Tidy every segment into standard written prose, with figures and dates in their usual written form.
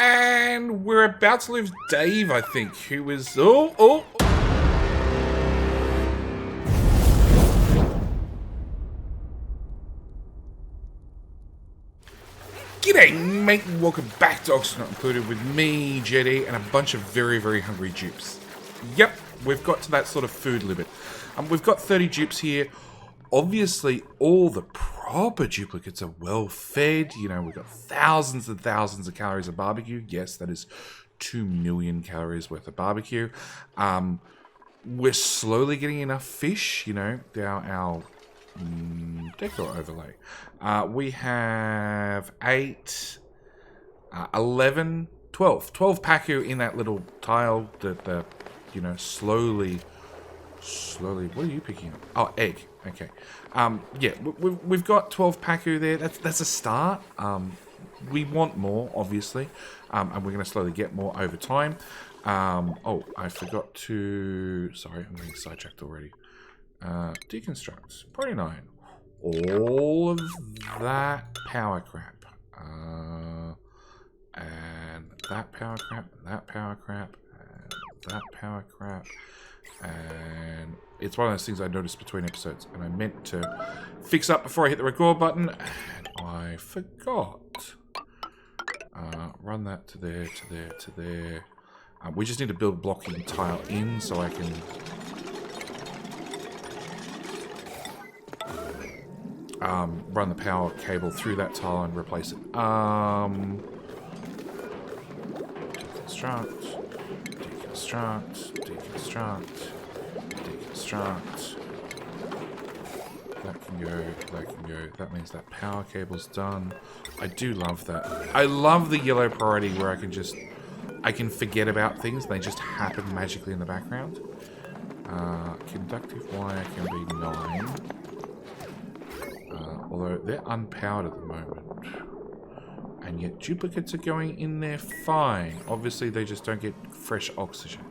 And we're about to lose Dave, I think, who is... Oh! G'day, mate. Welcome back to Oxford Not Included with me, Jetty, and a bunch of very, very hungry dupes. Yep, we've got to that sort of food limit. We've got 30 dupes here. Obviously, all the proper duplicates are well fed. You know, we've got thousands and thousands of calories of barbecue. Yes, that is 2 million calories worth of barbecue. We're slowly getting enough fish, you know, down our decor overlay. We have 8, 11, 12 paku in that little tile that you know, slowly, what are you picking up? Oh, egg. Okay. Yeah, we've got 12 paku there. That's a start. We want more, obviously, and we're going to slowly get more over time. Oh, I forgot to... Sorry, I'm getting sidetracked already. Deconstruct. Priority 9. All of that power crap. And that power crap, and that power crap, and that power crap. And it's one of those things I noticed between episodes, and I meant to fix up before I hit the record button, and I forgot. Run that to there, to there, to there. We just need to build blocking tile in so I can run the power cable through that tile and replace it. Deconstruct. That can go, that can go. That means that power cable's done. I do love that. I love the yellow priority where I can forget about things and they just happen magically in the background. Conductive wire can be 9. Although they're unpowered at the moment. And yet duplicates are going in there fine. Obviously they just don't get fresh oxygen,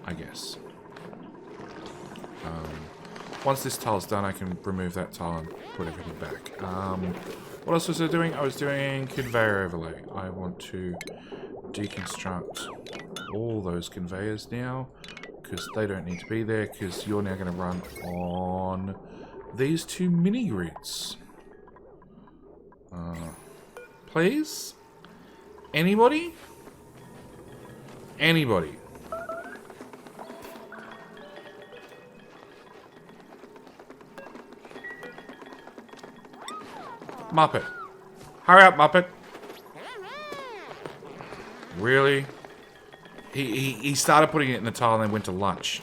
I guess. Once this tile's done, I can remove that tile and put everything back. What else was I doing? I was doing conveyor overlay. I want to deconstruct all those conveyors now, because they don't need to be there, because you're now going to run on these 2 mini grids. Please? Anybody? Anybody? Muppet. Hurry up, Muppet. Really? He started putting it in the tile and then went to lunch.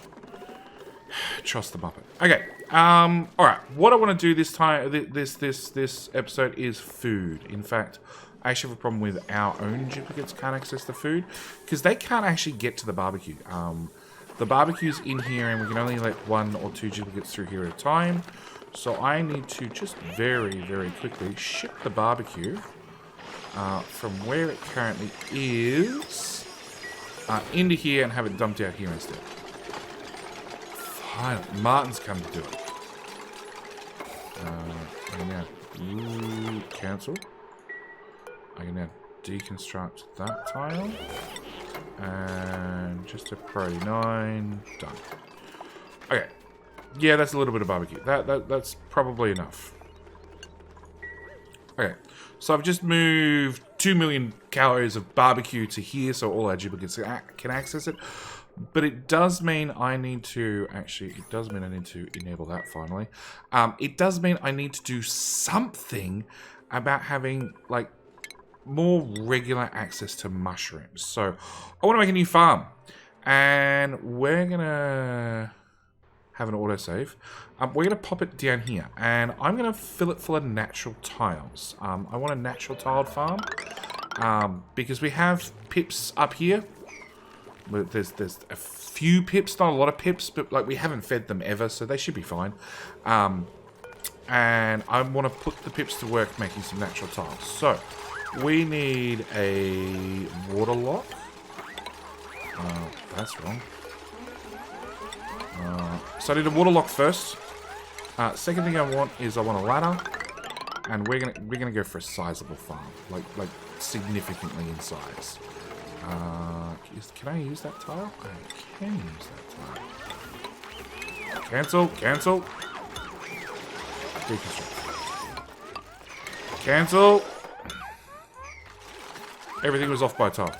Trust the Muppet. Okay. Alright. What I want to do this time, this episode is food. In fact, I actually have a problem with our own duplicates can't access the food, because they can't actually get to the barbecue. The barbecue's in here and we can only let 1 or 2 duplicates through here at a time. So I need to just very, very quickly ship the barbecue from where it currently is into here and have it dumped out here instead. Fine. Martin's come to do it. I can now cancel. I can now deconstruct that tile. And just a priority 9. Done. Okay. Yeah, that's a little bit of barbecue. That's probably enough. Okay. So I've just moved 2 million calories of barbecue to here so all our duplicates can access it. But it does mean I need to... Actually, it does mean I need to enable that finally. It does mean I need to do something about having, like, more regular access to mushrooms. So I want to make a new farm. And we're going to have an autosave. We're going to pop it down here. And I'm going to fill it full of natural tiles. I want a natural tiled farm. Because we have pips up here. There's a few pips, not a lot of pips, but like we haven't fed them ever, so they should be fine. And I want to put the pips to work making some natural tiles. So we need a water lock. That's wrong. So I need a water lock first. Second thing I want is I want a ladder, and we're gonna go for a sizable farm, like significantly in size. Can I use that tile? I can use that tile. Cancel, cancel. Deconstruct. Cancel. Everything was off by a tile.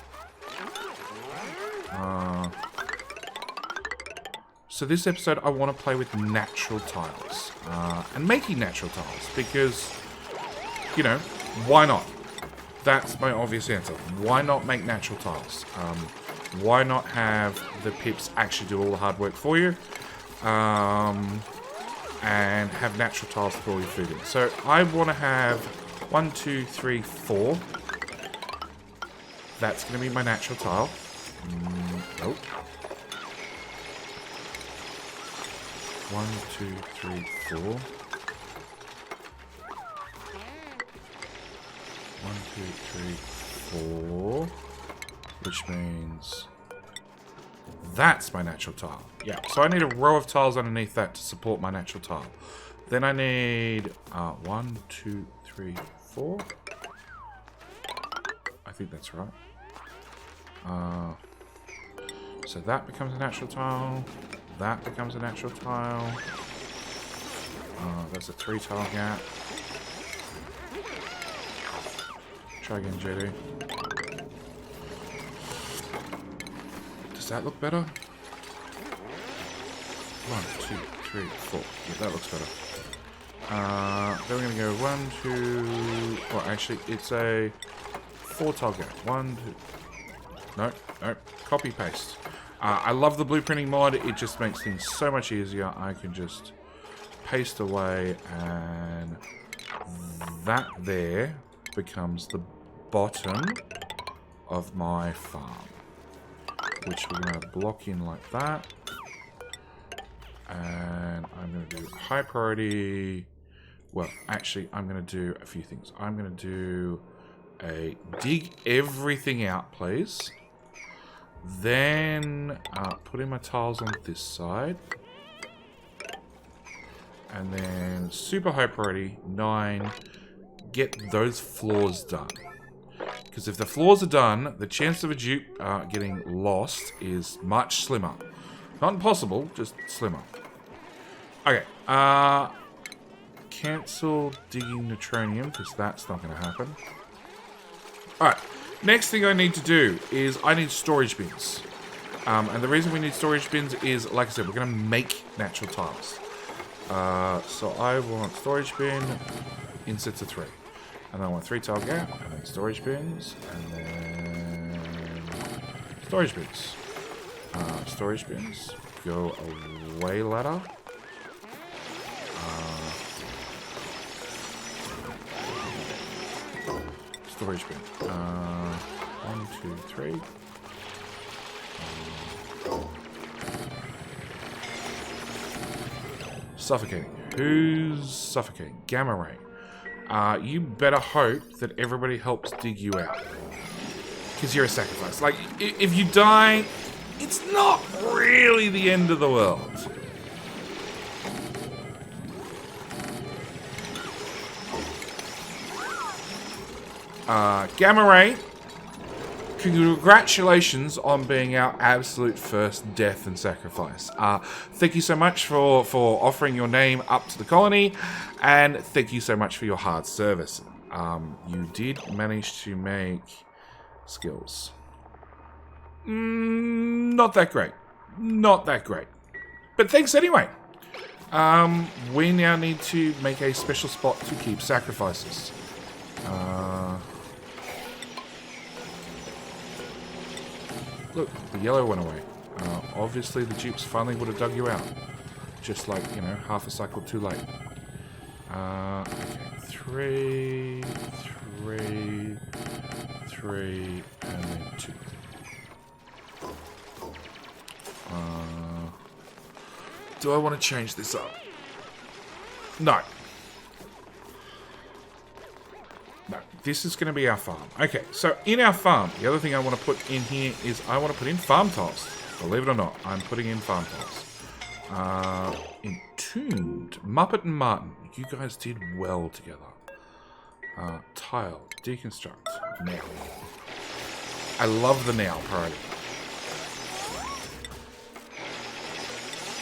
So this episode, I want to play with natural tiles. And making natural tiles. Because, you know, why not? That's my obvious answer. Why not make natural tiles? Why not have the pips actually do all the hard work for you? And have natural tiles to put all your food in. So I want to have 1, 2, 3, 4. That's going to be my natural tile. Nope. 1, 2, 3, 4. 1, 2, 3, 4. Which means that's my natural tile. Yeah, so I need a row of tiles underneath that to support my natural tile. Then I need 1, 2, 3, 4. I think that's right. So that becomes a natural tile. That becomes a natural tile. That's a 3 tile gap. Try again, JD. Does that look better? 1, 2, 3, 4. Yeah, that looks better. Then we're going to go 1, 2... Well, actually, it's a 4 tile gap. 1, 2... No, no. Copy, paste. I love the blueprinting mod. It just makes things so much easier. I can just paste away, and that there becomes the bottom of my farm, which we're going to block in like that. And I'm going to do high priority. Well, actually, I'm going to do a few things. I'm going to do a dig everything out, please. Then put in my tiles on this side. And then super high priority, 9, get those floors done. Because if the floors are done, the chance of a dupe getting lost is much slimmer. Not impossible, just slimmer. Okay, cancel digging neutronium, because that's not going to happen. Alright, next thing I need to do is I need storage bins. And the reason we need storage bins is, like I said, we're going to make natural tiles. So I want storage bin in sets of 3. And then I want 3 tile gap, and then storage bins, and then storage bins. Storage bins, go away ladder. Storage bin. 1, 2, 3. Suffocating. Who's suffocating? Gamma ray. You better hope that everybody helps dig you out. Because you're a sacrifice. Like, if you die, it's not really the end of the world. Gamma ray, congratulations on being our absolute first death and sacrifice. Thank you so much for offering your name up to the colony, and thank you so much for your hard service. You did manage to make skills. Not that great. Not that great. But thanks anyway. We now need to make a special spot to keep sacrifices. Look, the yellow went away. Obviously, the dupes finally would have dug you out. Just like, you know, half a cycle too late. Okay. 3, 3, 3, and then 2. Do I want to change this up? No. No, this is going to be our farm. Okay, so in our farm, the other thing I want to put in here is I want to put in farm tiles. Believe it or not, I'm putting in farm tiles. Entombed. Muppet and Martin. You guys did well together. Tile. Deconstruct. Now. I love the now priority.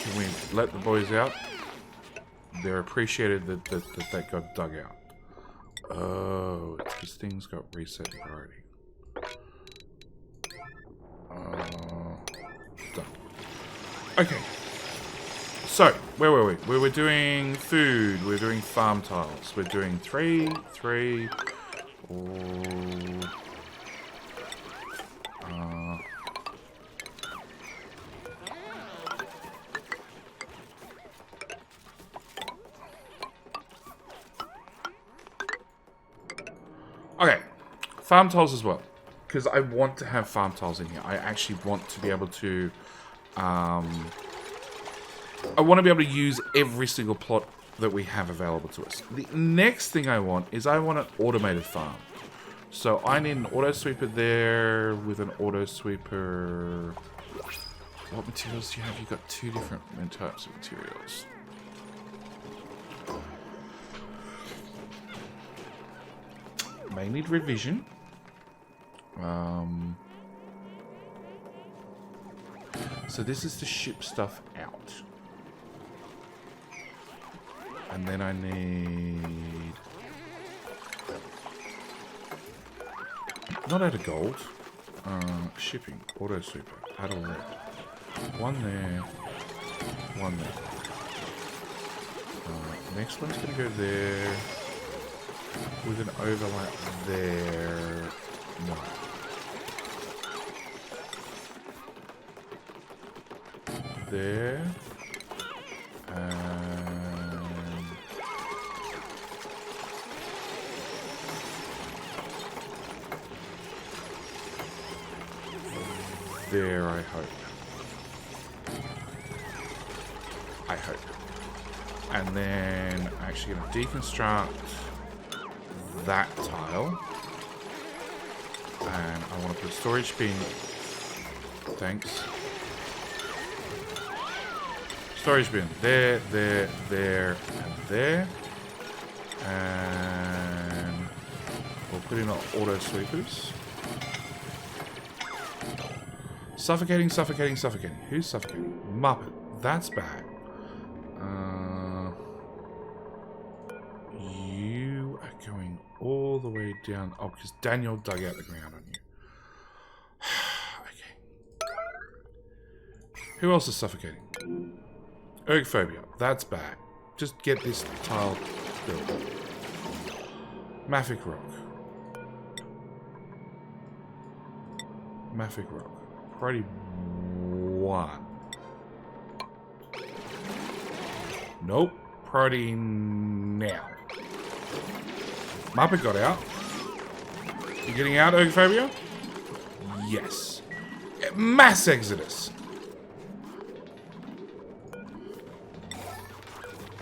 Can we let the boys out? They're appreciated that that got dug out. Oh, it's because things got reset in priority. Done. Okay. So, where were we? We were doing food. We were doing farm tiles. We're doing 3, 3, 4... Okay, farm tiles as well, because I want to have farm tiles in here. I actually want to be able to, I want to be able to use every single plot that we have available to us. The next thing I want is I want an automated farm. So I need an auto sweeper there with an auto sweeper. What materials do you have? You've got 2 different types of materials. May need revision. So this is to ship stuff out. And then I need... Not out of gold. Shipping. Auto sweeper. Add a lead. 1 there. 1 there. Next one's going to go there. With an overlap there. No. There. And... there, I hope. I hope. And then I'm actually going to deconstruct that tile. And I want to put a storage bin. Thanks. Storage bin. There, there, there, and there. And we'll put in our auto sweepers. Suffocating, suffocating, suffocating. Who's suffocating? Muppet. That's bad. You are going all the way down. Oh, because Daniel dug out the ground on you. Okay. Who else is suffocating? Ergophobia. That's bad. Just get this tile built. Mafic rock. Mafic rock. Priority 1. Nope. Priority now. Muppet got out. You getting out, Ergophobia? Yes. Mass exodus.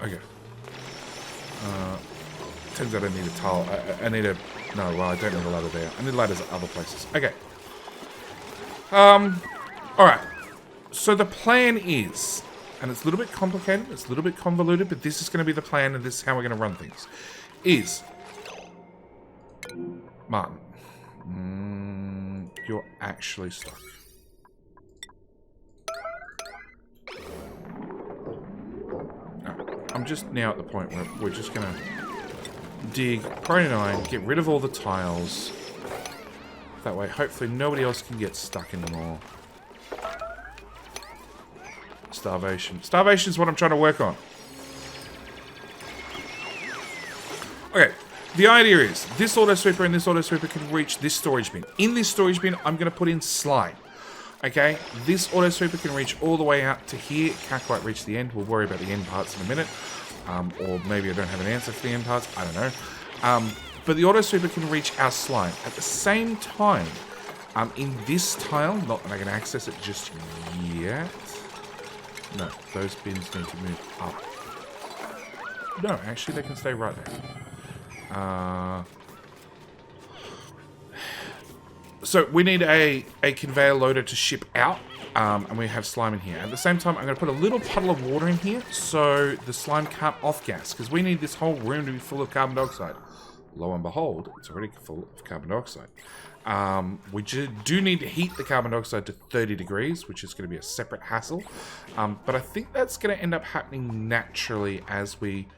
Okay. Turns out I need a tile. I need a... No, well, I don't need a ladder there. I need ladders at other places. Okay. Alright. So the plan is... And it's a little bit complicated, it's a little bit convoluted, but this is going to be the plan and this is how we're going to run things. Is... Martin. You're actually stuck. I'm just now at the point where we're just going to dig priority 9, get rid of all the tiles. That way, hopefully nobody else can get stuck anymore. Starvation. Starvation is what I'm trying to work on. Okay. The idea is, this auto sweeper and this auto sweeper can reach this storage bin. In this storage bin, I'm going to put in slime. Okay? This auto sweeper can reach all the way out to here. It can't quite reach the end. We'll worry about the end parts in a minute. Or maybe I don't have an answer for the end parts. I don't know. But the auto sweeper can reach our slime. At the same time, in this tile, not that I can access it just yet. No, those bins need to move up. No, actually they can stay right there. So we need a conveyor loader to ship out, and we have slime in here. At the same time, I'm going to put a little puddle of water in here so the slime can't off-gas, because we need this whole room to be full of carbon dioxide. lo and behold, it's already full of carbon dioxide. We do need to heat the carbon dioxide to 30 degrees, which is going to be a separate hassle. But I think that's going to end up happening naturally as we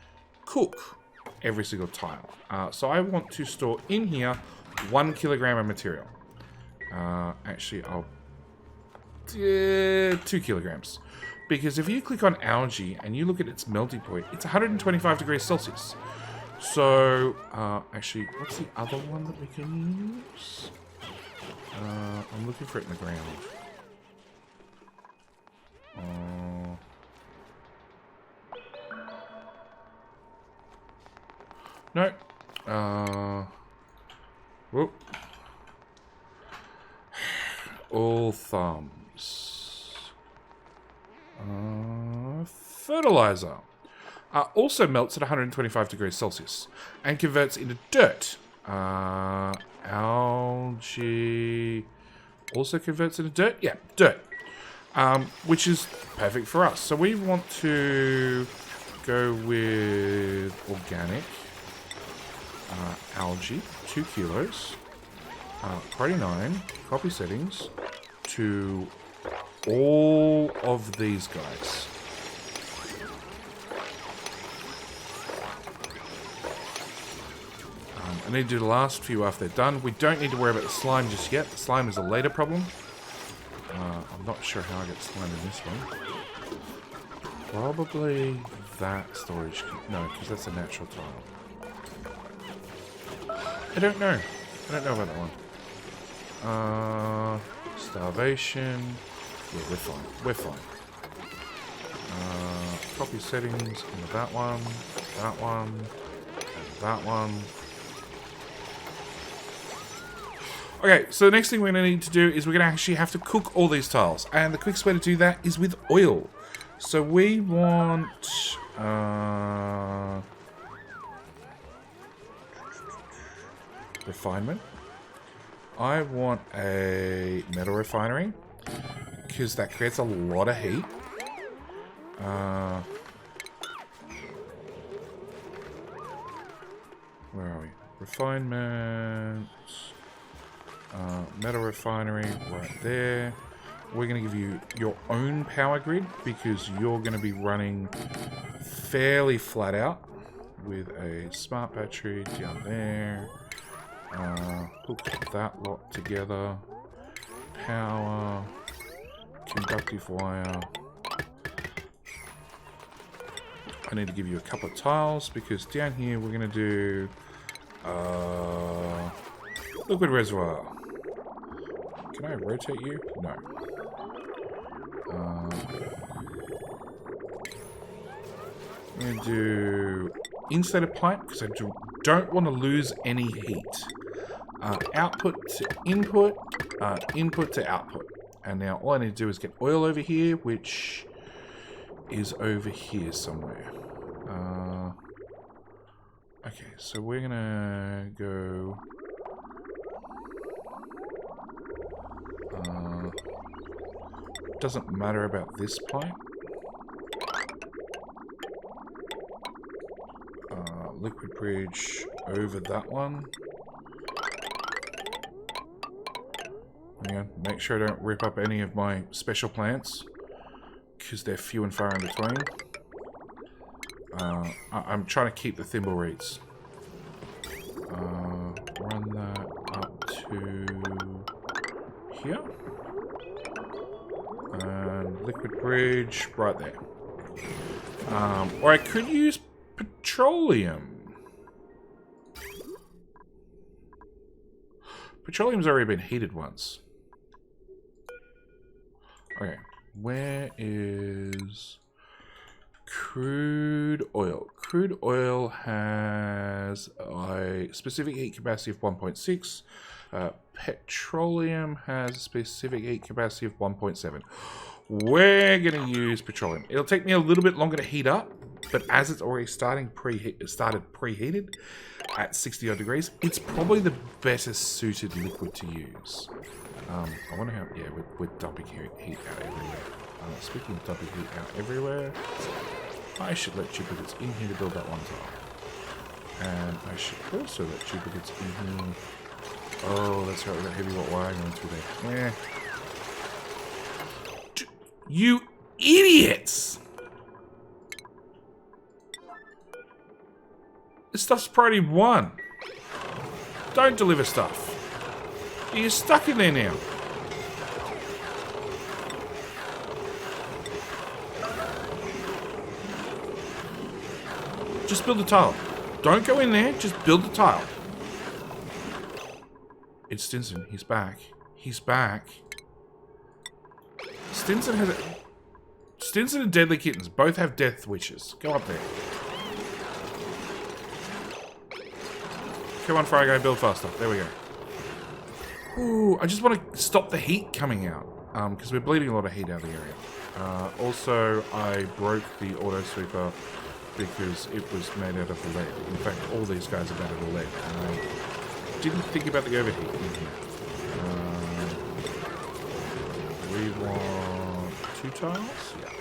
cook every single tile. So I want to store in here 1 kilogram of material. Actually, I'll... 2 kilograms. Because if you click on algae and you look at its melting point, it's 125 degrees Celsius. So, actually, what's the other one that we can use? I'm looking for it in the ground. No. Whoop. All thumbs. Fertilizer also melts at 125 degrees Celsius and converts into dirt. Algae also converts into dirt. Yeah, dirt, which is perfect for us. So we want to go with organic algae, 2 kilos, priority 9, copy settings to all of these guys. I need to do the last few after they're done. We don't need to worry about the slime just yet. The slime is a later problem. I'm not sure how I get slime in this one. Probably that storage. No, because that's a natural tile. I don't know. I don't know about that one. Starvation. Yeah, we're fine. We're fine. Copy settings into that one, and that one. Okay, so the next thing we're going to need to do is we're going to actually have to cook all these tiles. And the quickest way to do that is with oil. So we want... refinement. I want a metal refinery. Because that creates a lot of heat. Where are we? Refinement... metal refinery right there. We're going to give you your own power grid because you're going to be running fairly flat out with a smart battery down there. Hook that lot together. Power, conductive wire. I need to give you a couple of tiles because down here we're going to do liquid reservoir. Can I rotate you? No. I'm going to do insulated pipe because I don't want to lose any heat. Output to input, input to output. And now all I need to do is get oil over here, which is over here somewhere. Okay, so we're going to go... doesn't matter about this pipe. Liquid bridge over that one. Hang on, make sure I don't rip up any of my special plants because they're few and far in between. I'm trying to keep the thimble reeds. Run that up to here. And liquid bridge right there. Or I could use petroleum. Petroleum's already been heated once. Okay, where is crude oil? Crude oil has a specific heat capacity of 1.6. Petroleum has a specific heat capacity of 1.7. We're going to use petroleum. It'll take me a little bit longer to heat up, but as it's already started preheated at 60 odd degrees, it's probably the better suited liquid to use. I wonder how... Yeah, we're dumping heat out everywhere. Speaking of dumping heat out everywhere, I should let you put it in here to build that one tile. And I should also let duplicates in here. Oh, that's right, we've got heavy watt wire going through there. You idiots! This stuff's priority 1. Don't deliver stuff. You're stuck in there now. Just build the tile. Don't go in there, just build the tile. It's Stinson. He's back. He's back. Stinson has a... Stinson and Deadly Kittens both have death wishes. Go up there. Come on, Frygo, build faster. There we go. Ooh, I just want to stop the heat coming out. Because we're bleeding a lot of heat out of the area. Also, I broke the auto sweeper because it was made out of lead. In fact, all these guys are made out of lead. And I didn't think about the overheat in here. We want 2 tiles? Yeah.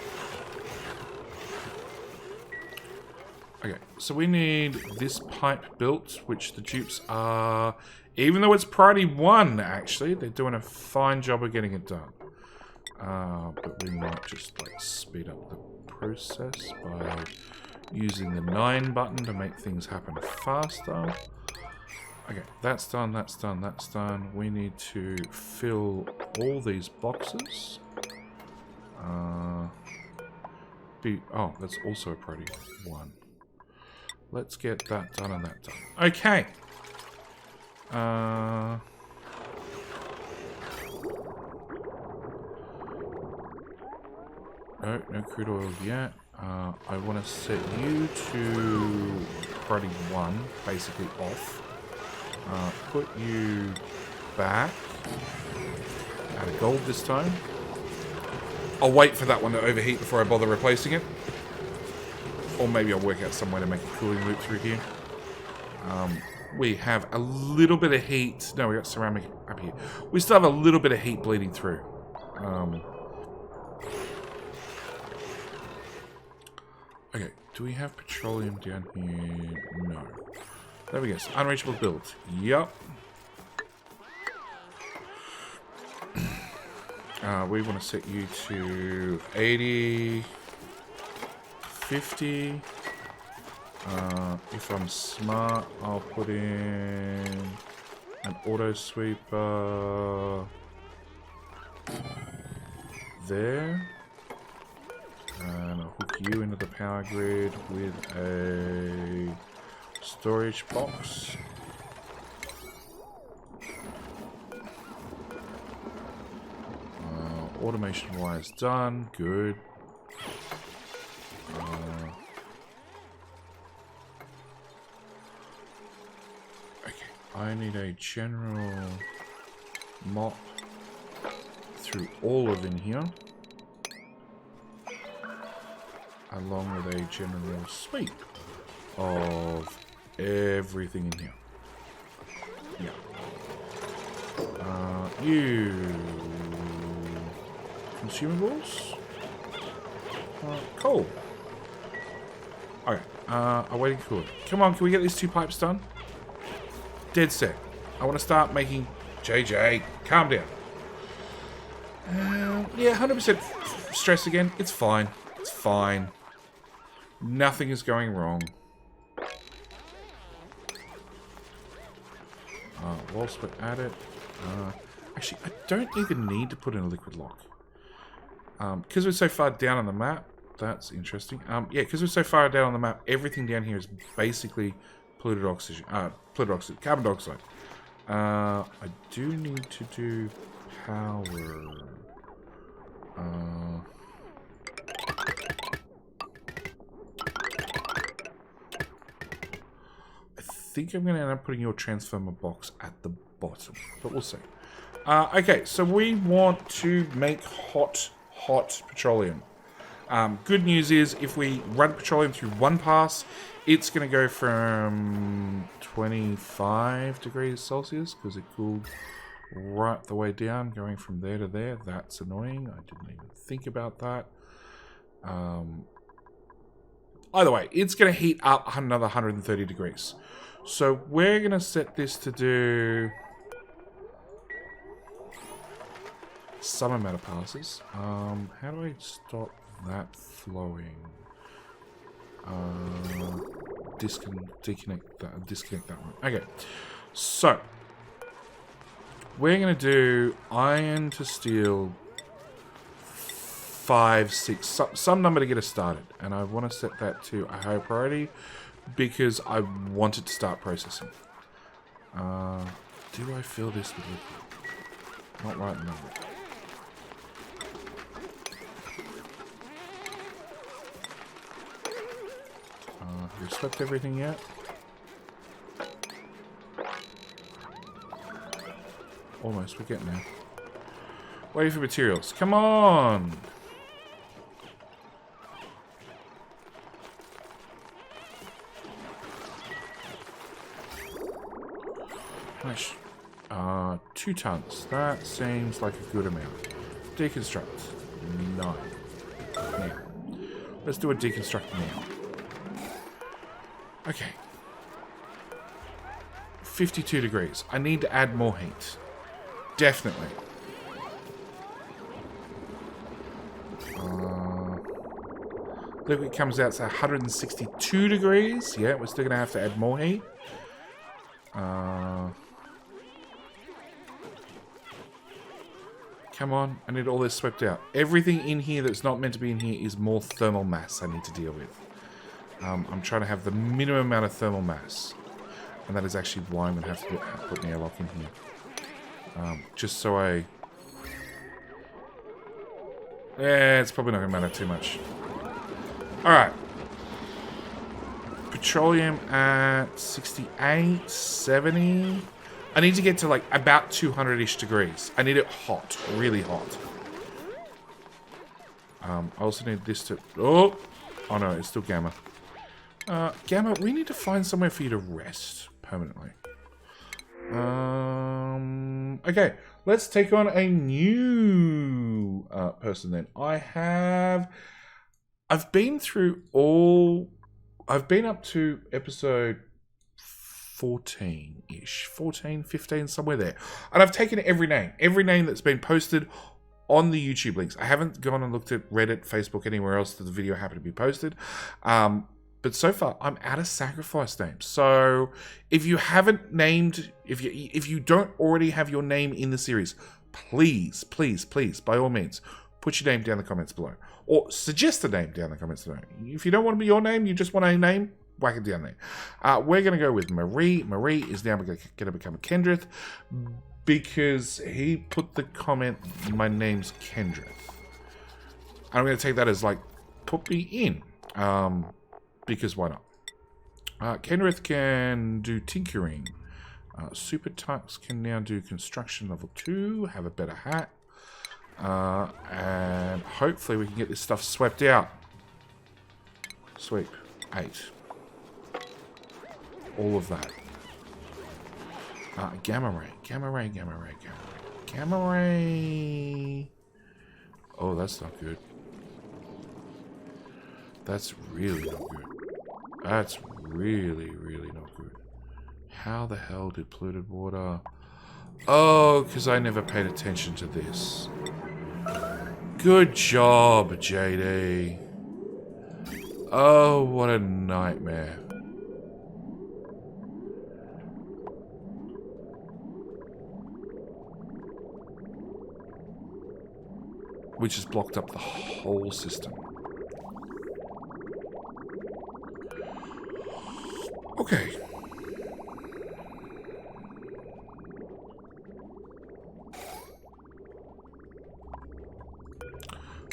Okay, so we need this pipe built, which the dupes are... Even though it's priority 1, actually, they're doing a fine job of getting it done. But we might just, like, speed up the process by using the 9 button to make things happen faster. Okay, that's done, that's done, that's done. We need to fill all these boxes. Oh, that's also a priority 1. Let's get that done and that done. Okay. No crude oil yet. I want to set you to priority 1, basically off. Put you back. Out of gold this time. I'll wait for that one to overheat before I bother replacing it. Or maybe I'll work out some way to make a cooling loop through here. We have a little bit of heat. No, we got ceramic up here. We still have a little bit of heat bleeding through. Okay, do we have petroleum down here? No. There we go. So unreachable build. Yup. We want to set you to 80, 50. If I'm smart, I'll put in an auto sweeper there. And I'll hook you into the power grid with a storage box. Automation wires done. Good. Okay. I need a general mop through all of in here. Along with a general sweep of everything in here. Yeah. You consumables. Cool. Okay. Awaiting cooling. Come on, can we get these 2 pipes done? Dead set. I want to start making... JJ, calm down. Yeah, 100% stress again. It's fine. It's fine. Nothing is going wrong. Whilst we're at it... actually, I don't even need to put in a liquid lock. Because we're so far down on the map, that's interesting. Yeah, because we're so far down on the map, everything down here is basically polluted oxygen, carbon dioxide. I do need to do power. I think I'm going to end up putting your transformer box at the bottom, but we'll see. Okay, so we want to make hot petroleum. Good news is if we run petroleum through one pass, it's going to go from 25 degrees Celsius because it cooled right the way down, going from there to there. That's annoying. I didn't even think about that. Either way, it's going to heat up another 130 degrees. So we're going to set this to do some amount of passes. How do I stop that flowing? Disconnect that one. Okay, so we're going to do iron to steel 5, 6, some number to get us started. And I want to set that to a high priority because I want it to start processing. Do I fill this with liquid? Not right now. Have we swept everything yet? Almost, we're getting there. Waiting for materials. Come on! How much? 2 tons. That seems like a good amount. Deconstruct. 9. Now. Let's do a deconstruct now. Okay. 52 degrees. I need to add more heat. Definitely. Liquid comes out to 162 degrees. Yeah, we're still going to have to add more heat. Come on, I need all this swept out. Everything in here that's not meant to be in here is more thermal mass I need to deal with. I'm trying to have the minimum amount of thermal mass. And that is actually why I'm going to have to put an airlock in here. Just so I... Yeah, it's probably not going to matter too much. Alright. Petroleum at 68, 70... I need to get to like about 200-ish degrees. I need it hot, really hot. I also need this to... Oh no, it's still Gamma. Gamma, we need to find somewhere for you to rest permanently. Okay, let's take on a new person then. I've been through all... I've been up to episode 14-ish, 14, 15, somewhere there. And I've taken every name that's been posted on the YouTube links. I haven't gone and looked at Reddit, Facebook, anywhere else that the video happened to be posted. But so far, I'm out of sacrifice names. So if you haven't named, if you don't already have your name in the series, please, please, please, by all means, put your name down in the comments below. Or suggest a name down in the comments below. If you don't want to be your name, you just want a name, whack it down there. We're going to go with Marie. Marie is now going to become a Kendrith because he put the comment, my name's Kendrith. I'm going to take that as like, put me in. Because why not? Kendrith can do tinkering. Super Tux can now do construction level 2, have a better hat. And hopefully we can get this stuff swept out. Sweep. 8. All of that. Gamma ray. Gamma ray, gamma ray, gamma ray. Gamma ray. Oh, that's not good. That's really not good. That's really, really not good. How the hell did polluted water... Oh, because I never paid attention to this. Good job, JD. Oh, what a nightmare. We just blocked up the whole system. Okay.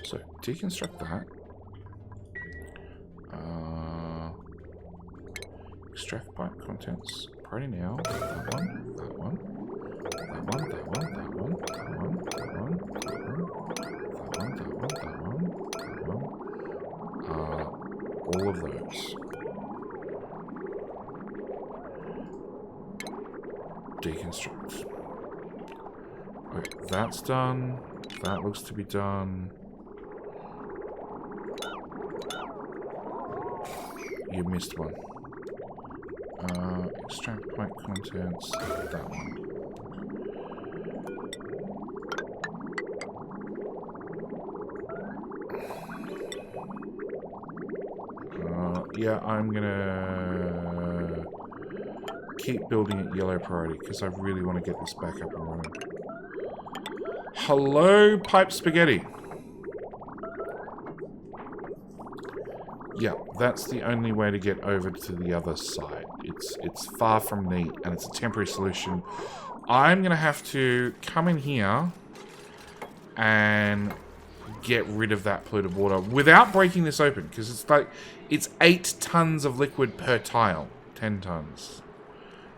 So, deconstruct that. Extract pipe contents. Priority now. That one, that one, that one, that one, that one, that one, that one, that one. All of those. Deconstruct. Okay, that's done. That looks to be done. you missed one. Extract pipe contents. That one. Yeah, I'm gonna keep building at yellow priority because I really want to get this back up and running. Hello, pipe spaghetti. Yeah, that's the only way to get over to the other side. It's far from neat, and it's a temporary solution. I'm gonna have to come in here and get rid of that polluted water without breaking this open, because it's 8 tons of liquid per tile. 10 tons.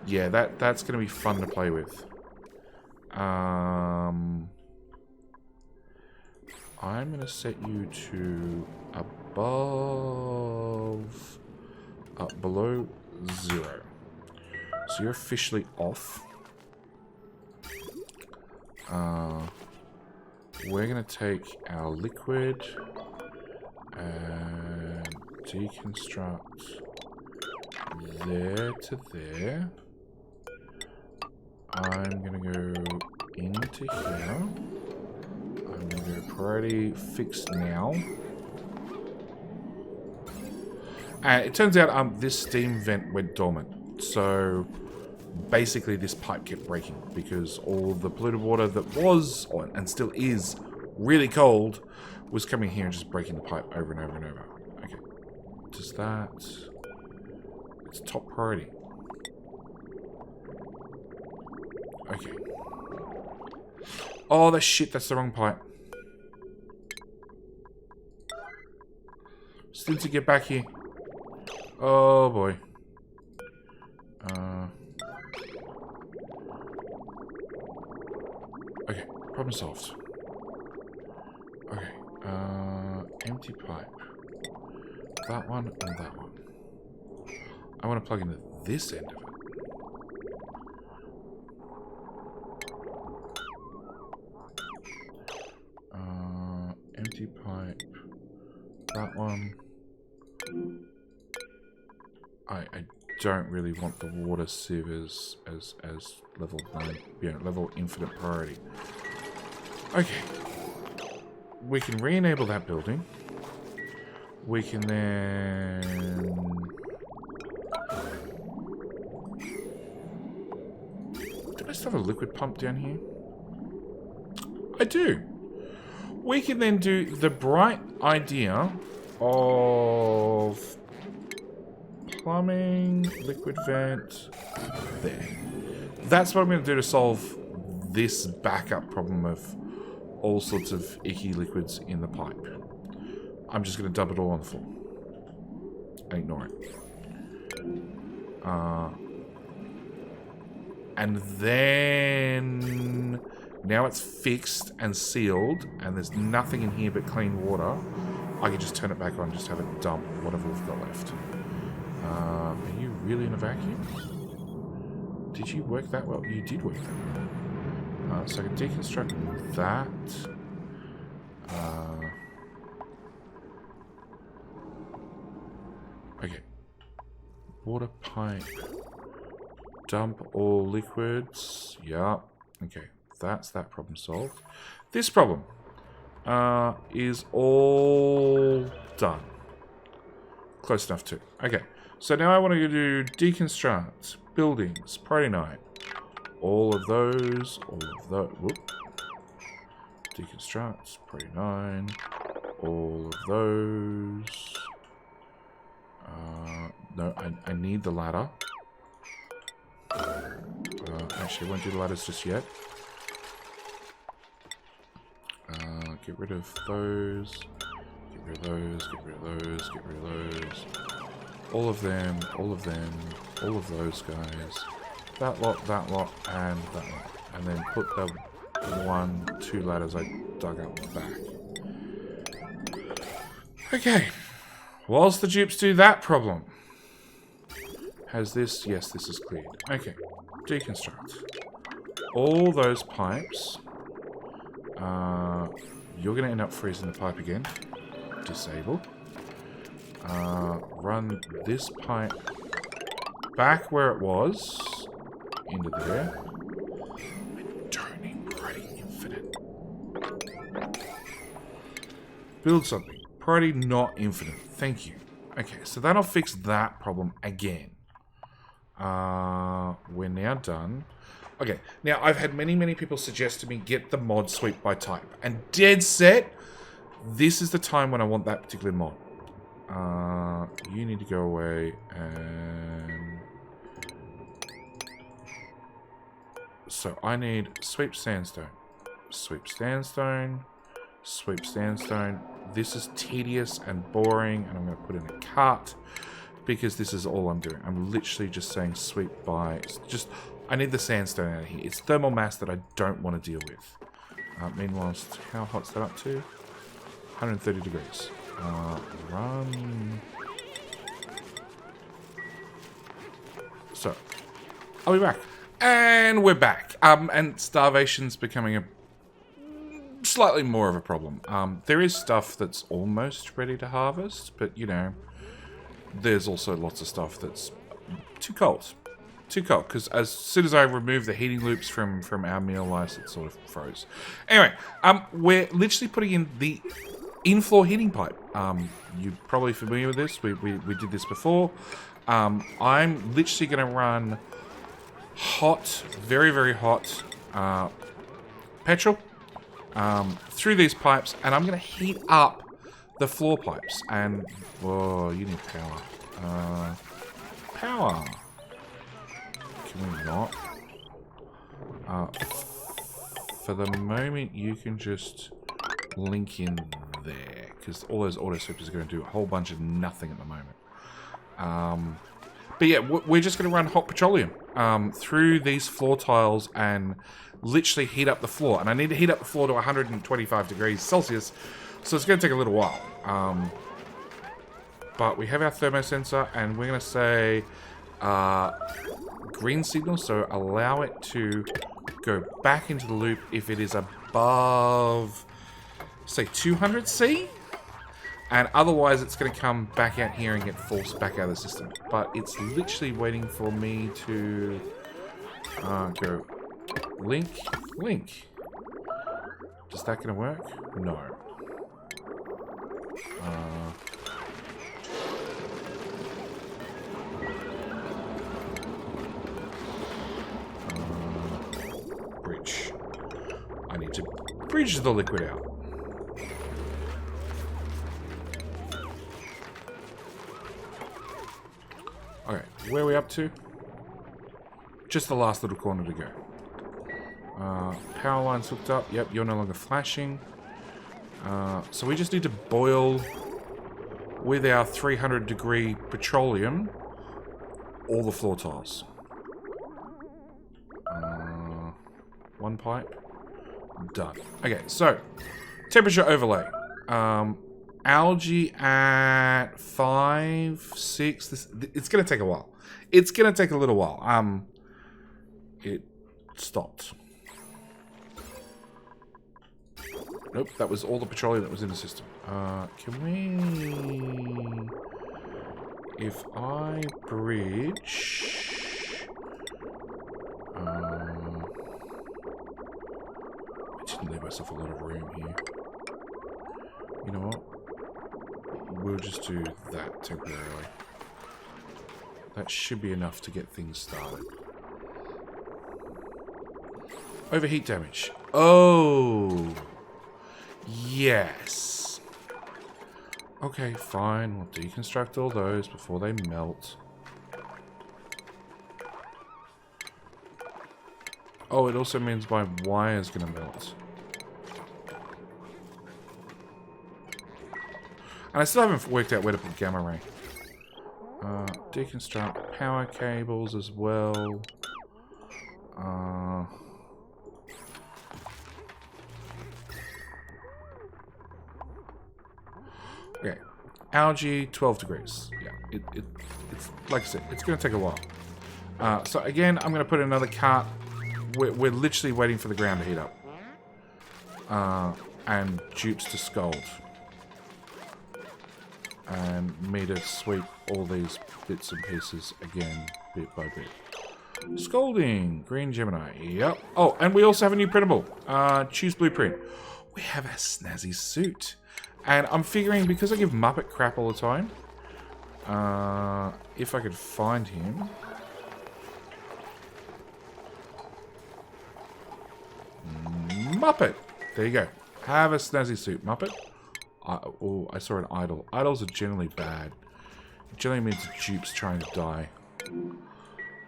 Yeah, that's gonna be fun to play with. I'm gonna set you to below 0. So you're officially off. We're gonna take our liquid and deconstruct there to there. I'm gonna go into here. I'm gonna go priority fix now. And it turns out this steam vent went dormant. So basically this pipe kept breaking because all the polluted water that was, and still is, really cold was coming here and just breaking the pipe over and over and over. Okay. Does that... It's top priority. Okay. Oh, that's shit. That's the wrong pipe. Stinty, get back here. Oh, boy. Okay, problem solved. Okay, empty pipe. That one and that one. I want to plug into this end of it. Empty pipe. That one. I don't really want the water sieve as level 9, level infinite priority. Okay. We can re-enable that building. We can then... Do I still have a liquid pump down here? I do. We can then do the bright idea of plumbing, liquid vent, there. That's what I'm going to do to solve this backup problem of all sorts of icky liquids in the pipe. I'm just going to dump it all on the floor and ignore it. And then... Now it's fixed and sealed, and there's nothing in here but clean water. I can just turn it back on, just have it dump whatever we've got left. Are you really in a vacuum? Did you work that well? You did work that well. So I can deconstruct that. Okay. Water pipe. Dump all liquids. Yeah. Okay. That's that problem solved. This problem is all done. Close enough to. Okay. So now I want to do deconstruct, buildings, priority 9. All of those, whoop. Deconstruct, priority 9. All of those. No, I need the ladder. Actually, I won't do the ladders just yet. Get rid of those. Get rid of those. Get rid of those. Get rid of those. All of them. All of them. All of those guys. That lot, and that lot. And then put the 2 ladders I dug up back. Okay. Whilst the dupes do that problem. Has this? Yes, this is cleared. Okay. Deconstruct. All those pipes. You're going to end up freezing the pipe again. Disable. Run this pipe back where it was. Into there. I don't need priority infinite. Build something. Priority not infinite. Thank you. Okay, so that'll fix that problem again. We're now done. Okay, now I've had many people suggest to me get the mod sweep by type. And dead set, this is the time when I want that particular mod. You need to go away and... So I need sweep sandstone. Sweep sandstone. Sweep sandstone. This is tedious and boring, and I'm going to put in a cart because this is all I'm doing. I'm literally just saying sweep by... Just... I need the sandstone out of here. It's thermal mass that I don't want to deal with. Meanwhile, how hot's that up to? 130 degrees. Run. So, I'll be back. And we're back. And starvation's becoming a slightly more of a problem. There is stuff that's almost ready to harvest, but, you know, there's also lots of stuff that's too cold. Too cold, because as soon as I remove the heating loops from our meal ice, it sort of froze. Anyway, we're literally putting in the in-floor heating pipe. You're probably familiar with this. We did this before. I'm literally going to run hot, very hot petrol through these pipes, and I'm going to heat up the floor pipes. And, whoa, you need power. Power. Can we not? For the moment, you can just link in there, because all those auto sweepers are going to do a whole bunch of nothing at the moment. But yeah, we're just going to run hot petroleum through these floor tiles and literally heat up the floor. And I need to heat up the floor to 125 degrees Celsius, so it's going to take a little while. But we have our thermosensor, and we're going to say green signal, so allow it to go back into the loop if it is above, say, 200 C. And otherwise, it's going to come back out here and get forced back out of the system. But it's literally waiting for me to go link. Is that going to work? No. Bridge. I need to bridge the liquid out. Okay, where are we up to? Just the last little corner to go. Power line's hooked up. Yep, you're no longer flashing. So we just need to boil with our 300 degree petroleum all the floor tiles. One pipe. Done. Okay, so temperature overlay. Algae at 5, 6. It's going to take a while. It's going to take a little while. It stopped. Nope, that was all the petroleum that was in the system. Can we... If I bridge... I didn't leave myself a lot of room here. You know what? We'll just do that temporarily. That should be enough to get things started. Overheat damage. Oh! Yes! Okay, fine. We'll deconstruct all those before they melt. Oh, it also means my wire's gonna melt. And I still haven't worked out where to put gamma ray. Deconstruct power cables as well. Okay. Algae, 12 degrees. Yeah, it's like I said, it's going to take a while. So again, I'm going to put another cart. We're literally waiting for the ground to heat up. And dupes to scald. And me to sweep all these bits and pieces again, bit by bit. Scalding, green Gemini, yep. Oh, and we also have a new printable. Choose blueprint. We have a snazzy suit. And I'm figuring, because I give Muppet crap all the time, if I could find him. Muppet! There you go. Have a snazzy suit, Muppet. Oh, I saw an idol. Idols are generally bad. It generally means the dupe's trying to die.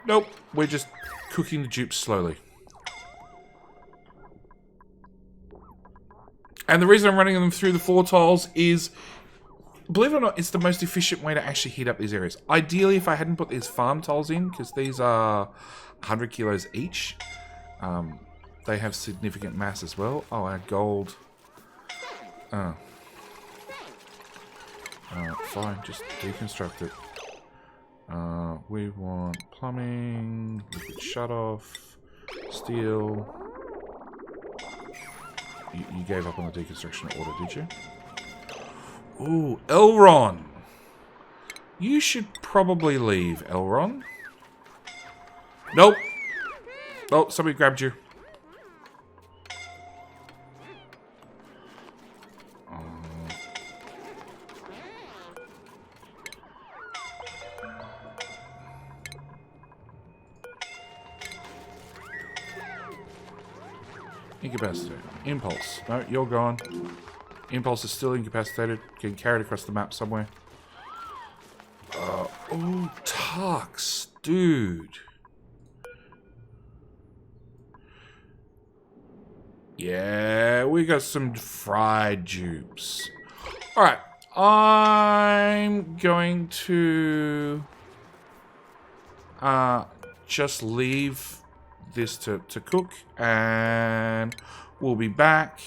Nope, we're just cooking the dupes slowly. And the reason I'm running them through the 4 tiles is, believe it or not, it's the most efficient way to actually heat up these areas. Ideally, if I hadn't put these farm tiles in, because these are 100 kilos each, they have significant mass as well. Oh, our gold. Fine, just deconstruct it. We want plumbing, liquid shut-off, steel. You gave up on the deconstruction order, did you? Ooh, Elron! You should probably leave, Elron. Nope! Oh, somebody grabbed you. Incapacitated. Impulse. No, you're gone. Impulse is still incapacitated. Getting carried across the map somewhere. Oh, Tux. Dude. Yeah, we got some fried dupes. Alright. I'm going to just leave this to cook, and we'll be back.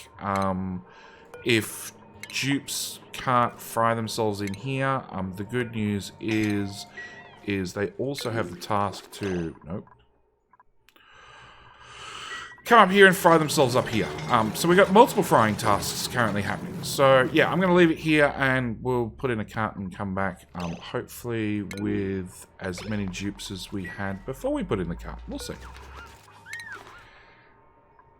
If dupes can't fry themselves in here, the good news is they also have the task to come up here and fry themselves up here. So we got multiple frying tasks currently happening. So yeah, I'm going to leave it here and we'll put in a cart and come back, hopefully with as many dupes as we had before we put in the cart. We'll see.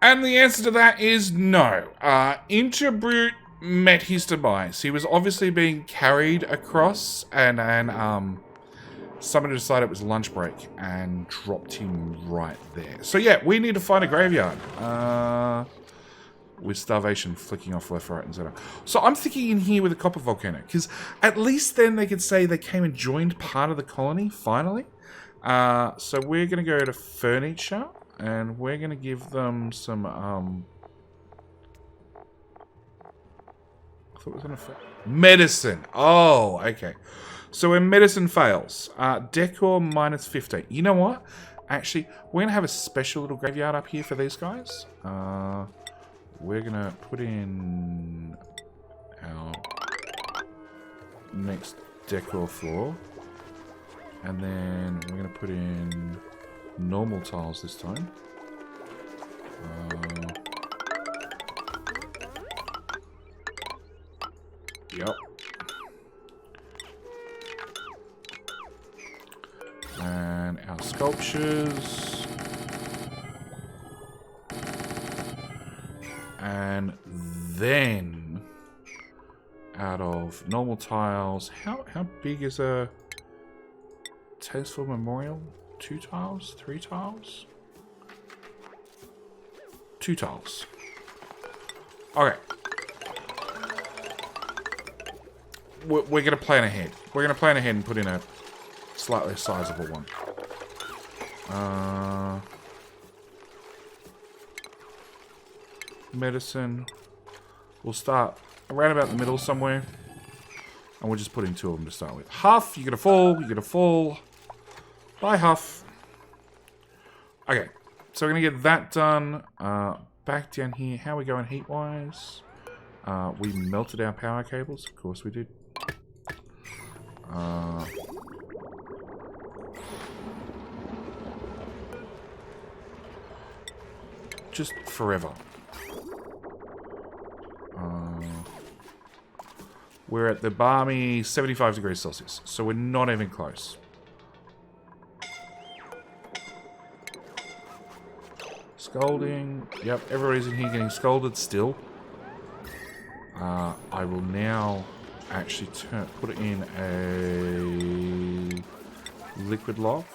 And the answer to that is no. Interbrute met his demise. He was obviously being carried across, and somebody decided it was lunch break and dropped him right there. So yeah, we need to find a graveyard. With starvation flicking off left, right, and center. So I'm thinking in here with a copper volcano, because at least then they could say they came and joined part of the colony, finally. So we're going to go to furniture. And we're going to give them some, I thought it was going to medicine. Oh, okay. So when medicine fails, decor minus 15. You know what? Actually, we're going to have a special little graveyard up here for these guys. We're going to put in our next decor floor. And then we're going to put in normal tiles this time. Yep. And our sculptures. And then out of normal tiles, how big is a tasteful memorial? 2 tiles? 3 tiles? 2 tiles. Okay. We're going to plan ahead. We're going to plan ahead and put in a slightly sizable one. Medicine. We'll start around about the middle somewhere. And we'll just put in 2 of them to start with. Huff, you're going to fall. You're going to fall. Bye, Huff. Okay, so we're going to get that done. Back down here. How are we going heat-wise? We melted our power cables. Of course we did. Just forever. We're at the balmy 75 degrees Celsius, so we're not even close. Scolding. Yep, everybody's in here getting scolded still. I will now actually put it in a liquid lock.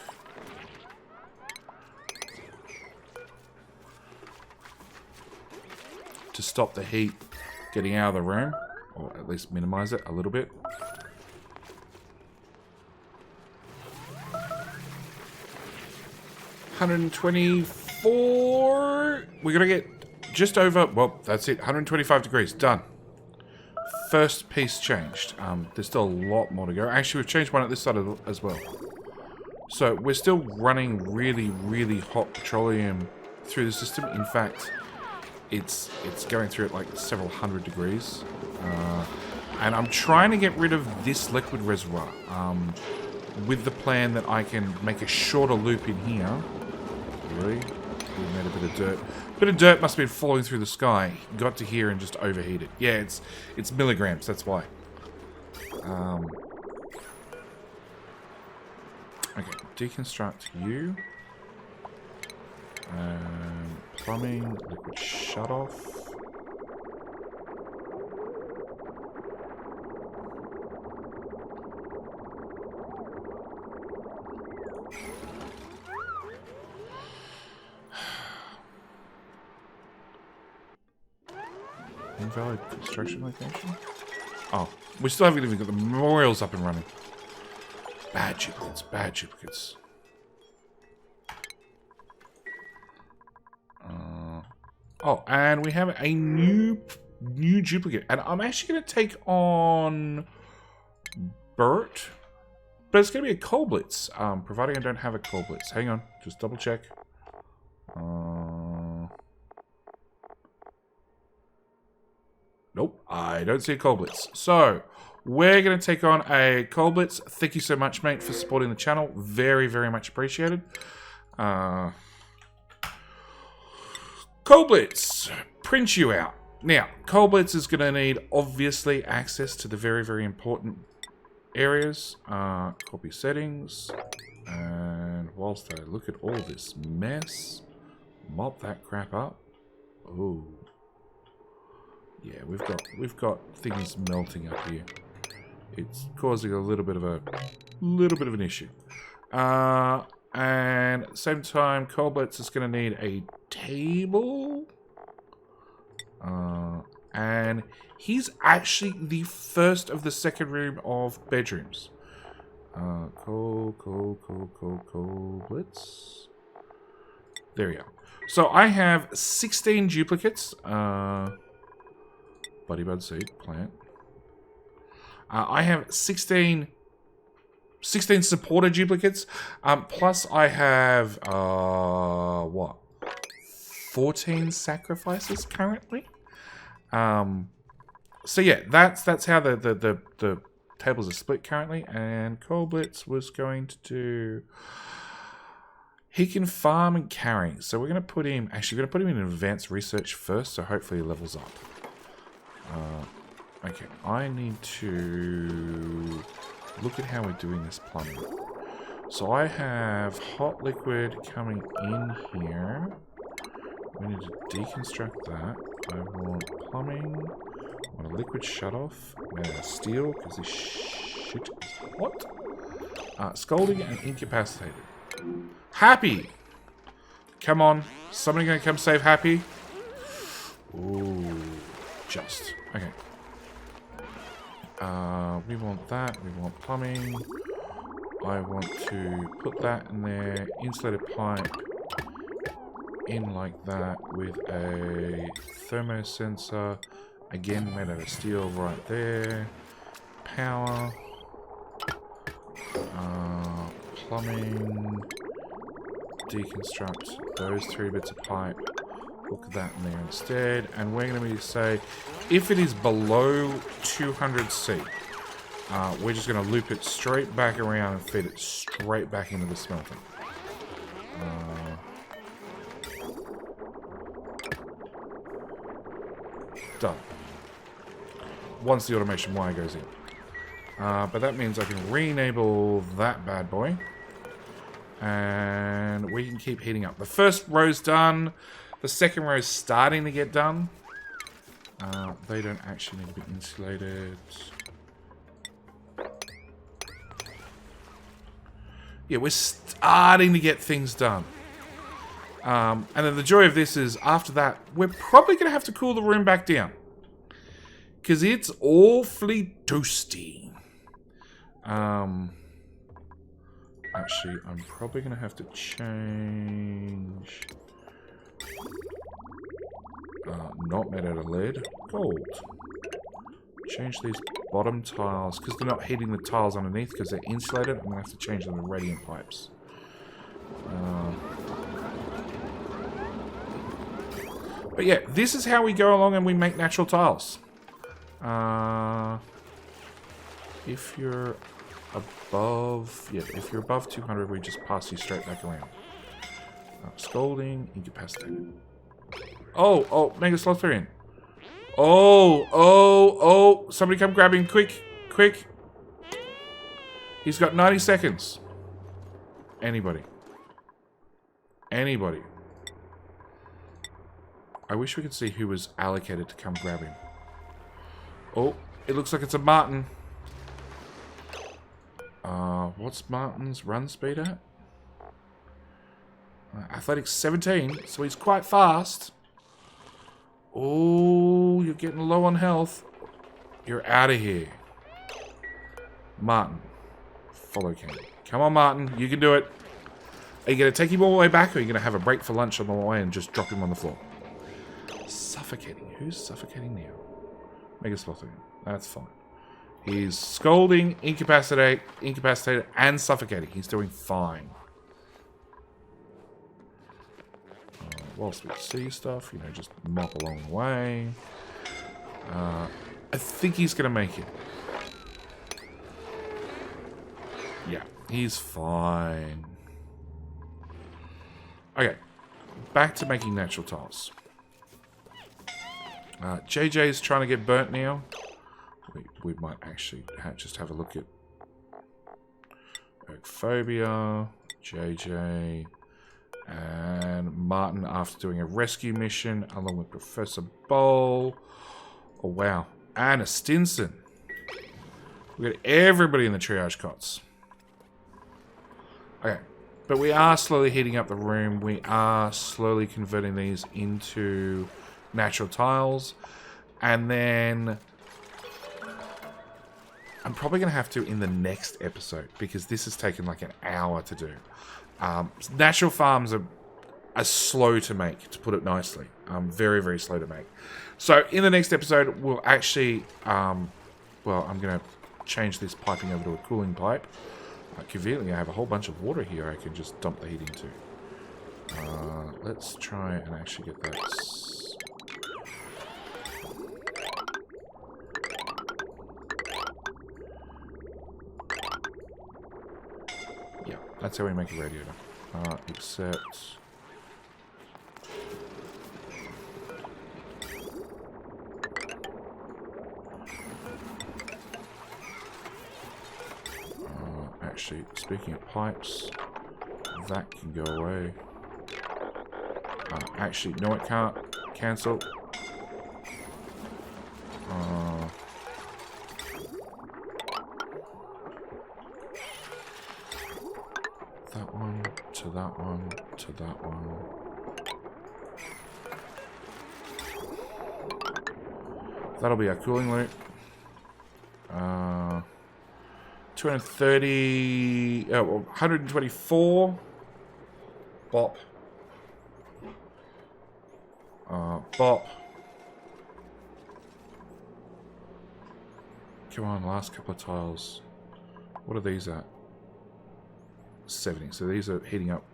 To stop the heat getting out of the room, or at least minimize it a little bit. $124. We're gonna get just over. Well, that's it. 125 degrees. Done. First piece changed. There's still a lot more to go. Actually, we've changed one at this side as well. So we're still running really, really hot petroleum through the system. In fact, it's going through at like several hundred degrees. And I'm trying to get rid of this liquid reservoir with the plan that I can make a shorter loop in here. Really? We made a bit of dirt. A bit of dirt must have been falling through the sky. Got to here and just overheated. Yeah, it's milligrams, that's why. Okay, deconstruct you. Plumbing, liquid shut off. Invalid construction location? Oh, we still haven't even got the memorials up and running. Bad duplicates, bad duplicates. Oh, and we have a new duplicate. And I'm actually going to take on Bert. But it's going to be a coal blitz, providing I don't have a coal blitz. Hang on, just double check. Nope, I don't see a coal blitz. So, we're going to take on a coal blitz. Thank you so much, mate, for supporting the channel. Very, very much appreciated. Coal blitz, print you out. Now, coal blitz is going to need, obviously, access to the very, very important areas. Copy settings. And whilst I look at all this mess, mop that crap up. Ooh. Yeah, we've got things melting up here. It's causing a little bit of an issue. And at the same time, coal blitz is going to need a table. And he's actually the first of the second room of bedrooms. Coal blitz. There we go. So I have 16 duplicates. Buddy bud seed plant. I have 16 supporter duplicates. Plus I have what? 14 sacrifices currently. So yeah, that's how the tables are split currently. And Coal Blitz was going to do. He can farm and carry. So we're going to put him. Actually, we're going to put him in advanced research first. So hopefully he levels up. Okay, I need to look at how we're doing this plumbing. So I have hot liquid coming in here. We need to deconstruct that. I want plumbing. I want a liquid shutoff. Steel, because this shit is hot. Scalding and incapacitated. Happy! Come on. Somebody gonna come save Happy? Ooh. Just. Okay. We want that. We want plumbing. I want to put that in there. Insulated pipe in like that with a thermosensor. Again, made out of steel right there. Power. Plumbing. Deconstruct those 3 bits of pipe. Hook that in there instead. And we're going to say, if it is below 200 C, we're just going to loop it straight back around and feed it straight back into the smelter. Done. once the automation wire goes in. But that means I can re-enable that bad boy. And we can keep heating up. The first row's done. The second row's starting to get done. They don't actually need to be insulated. Yeah, we're starting to get things done. And then the joy of this is, after that, we're probably going to have to cool the room back down. Because it's awfully toasty. Actually, I'm probably going to have to change... not made out of lead. Gold. Change these bottom tiles, because they're not heating the tiles underneath because they're insulated. I'm going to have to change them to radiant pipes. But yeah, this is how we go along and we make natural tiles. If you're above... Yeah, if you're above 200, we just pass you straight back around. Scalding, incapacitated. Oh, Mega Slotharian. Oh, somebody come grab him, quick. He's got 90 seconds. Anybody. I wish we could see who was allocated to come grab him. Oh, it looks like it's a Martin. What's Martin's run speed at? Athletics 17, so he's quite fast. Oh, you're getting low on health. You're out of here. Martin. Follow Candy. Come on, Martin. You can do it. Are you going to take him all the way back, or are you going to have a break for lunch on the way and just drop him on the floor? Suffocating. Who's suffocating now? Mega Slotharian. That's fine. He's scalding, incapacitated, and suffocating. He's doing fine. Whilst we see stuff, you know, just mop along the way. I think he's going to make it. Yeah, he's fine. Okay, back to making natural tiles. JJ's trying to get burnt now. We might actually just have a look at Phobia, JJ, and Martin after doing a rescue mission along with Professor Bowl. Oh wow, and a Stinson. We got everybody in the triage cots. Okay, but we are slowly heating up the room. We are slowly converting these into natural tiles, and then I'm probably going to have to in the next episode, because this has taken like an hour to do. Natural farms are slow to make, to put it nicely. Very, very slow to make. So in the next episode, we'll actually, well, I'm going to change this piping over to a cooling pipe. Conveniently, I have a whole bunch of water here I can just dump the heat into. Let's try and actually get that. Yeah, that's how we make a radiator. Except... actually, speaking of pipes, that can go away. Actually, no, it can't. Cancel. That one, to that one, to that one. That'll be our cooling loop. 230, 124. Bop. Bop. Come on, last couple of tiles. What are these at? 70. So these are heating up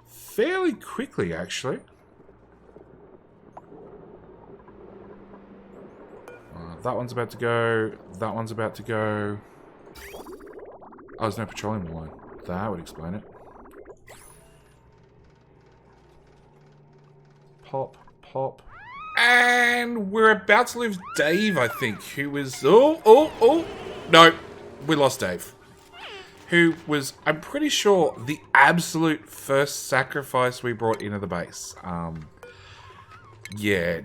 fairly quickly, actually. That one's about to go. That one's about to go. Oh, there's no petroleum line. That would explain it. Pop, pop, And we're about to lose Dave, I think, who was... Oh. No, we lost Dave. Who was, I'm pretty sure, the absolute first sacrifice we brought into the base. Yeah,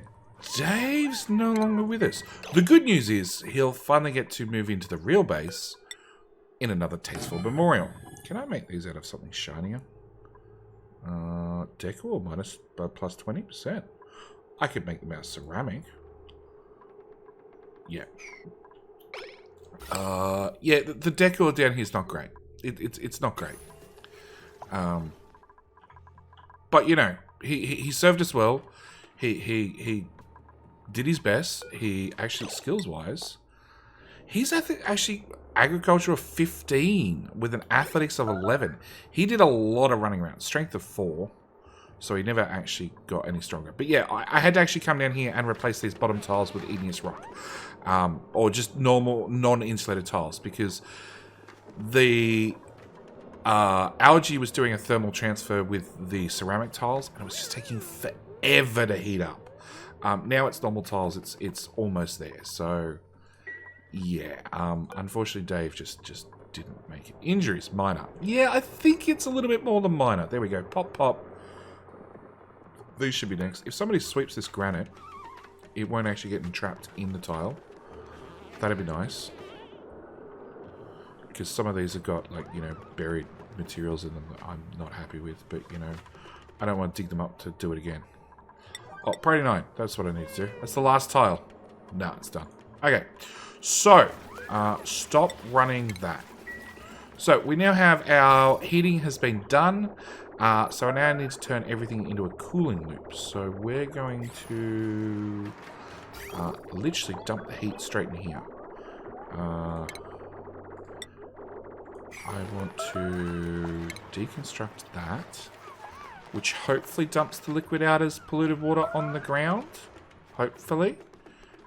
Dave's no longer with us. The good news is he'll finally get to move into the real base in another tasteful memorial. Can I make these out of something shinier? Decor minus plus 20%. I could make them out of ceramic. Yeah. Yeah, the decor down here is not great. It's not great. But you know, he served us well. He did his best. He actually, skills wise, he's actually agriculture of 15 with an athletics of 11. He did a lot of running around. Strength of 4. So he never actually got any stronger. But yeah, I had to actually come down here and replace these bottom tiles with igneous rock. Or just normal, non-insulated tiles. Because the algae was doing a thermal transfer with the ceramic tiles. And it was just taking forever to heat up. Now it's normal tiles. It's almost there. So, yeah. Unfortunately, Dave just didn't make it. Injuries, minor. Yeah, I think it's a little bit more than minor. There we go. Pop, pop. These should be next. If somebody sweeps this granite, it won't actually get entrapped in the tile. That'd be nice. Because some of these have got, like, you know, buried materials in them that I'm not happy with. But, you know, I don't want to dig them up to do it again. Oh, priority 9. That's what I need to do. That's the last tile. No, it's done. Okay. So, stop running that. So, we now have our heating has been done. So I now need to turn everything into a cooling loop. So we're going to literally dump the heat straight in here. I want to deconstruct that, which hopefully dumps the liquid out as polluted water on the ground. Hopefully.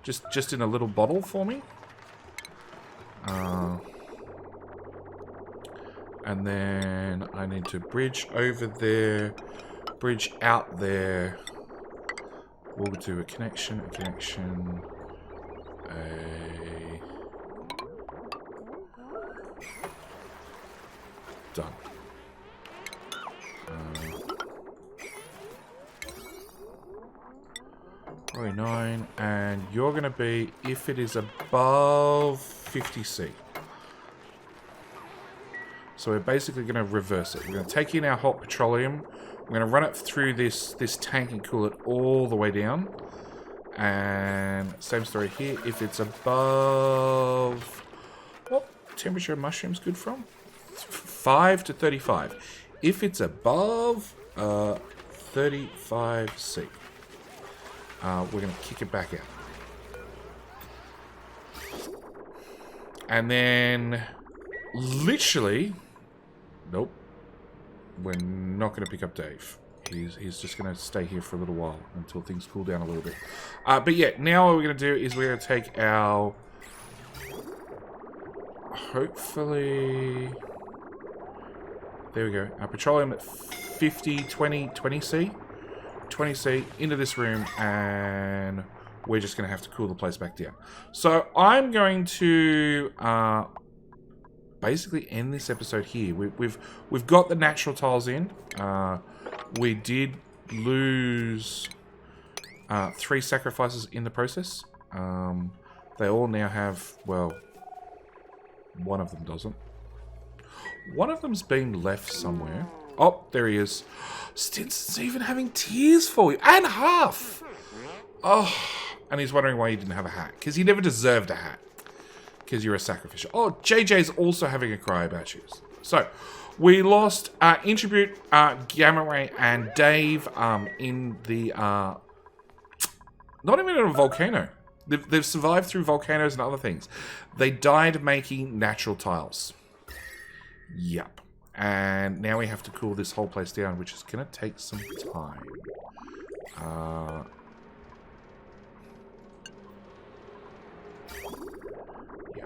Just in a little bottle for me. And then I need to bridge over there, bridge out there. We'll do a connection, done. 49, and you're going to be, if it is above 50C. So we're basically going to reverse it. We're going to take in our hot petroleum. We're going to run it through this tank and cool it all the way down. And same story here. If it's above... What temperature are mushrooms good from? 5 to 35. If it's above 35C, we're going to kick it back out. And then... literally... Nope. We're not going to pick up Dave. He's just going to stay here for a little while until things cool down a little bit. But yeah, now what we're going to do is we're going to take our... hopefully... there we go. Our petroleum at 20C. 20C into this room, and we're just going to have to cool the place back down. So I'm going to... basically end this episode here. We've got the natural tiles in. We did lose 3 sacrifices in the process. They all now have, well, one of them doesn't. One of them's been left somewhere. Oh, there he is. Stinson's even having tears for you. And half! Oh, and he's wondering why he didn't have a hat. Because he never deserved a hat. Because you're a sacrificial. Oh, JJ's also having a cry about you. So, we lost Intribute, Gamma Ray, and Dave in the... not even in a volcano. They've survived through volcanoes and other things. They died making natural tiles. Yep. And now we have to cool this whole place down, which is going to take some time.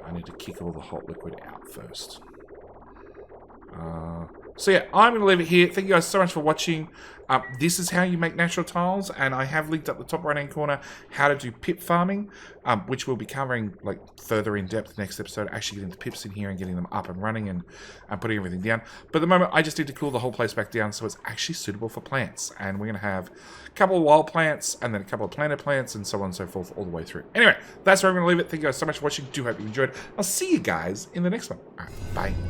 I need to kick all the hot liquid out first. So yeah, I'm going to leave it here. Thank you guys so much for watching. This is how you make natural tiles, and I have linked up the top right-hand corner how to do pip farming, which we'll be covering like further in depth next episode, actually getting the pips in here and getting them up and running and putting everything down. But at the moment, I just need to cool the whole place back down so it's actually suitable for plants. And we're going to have a couple of wild plants and then a couple of planted plants and so on and so forth all the way through. Anyway, that's where I'm going to leave it. Thank you guys so much for watching. Do hope you enjoyed. I'll see you guys in the next one. All right, bye.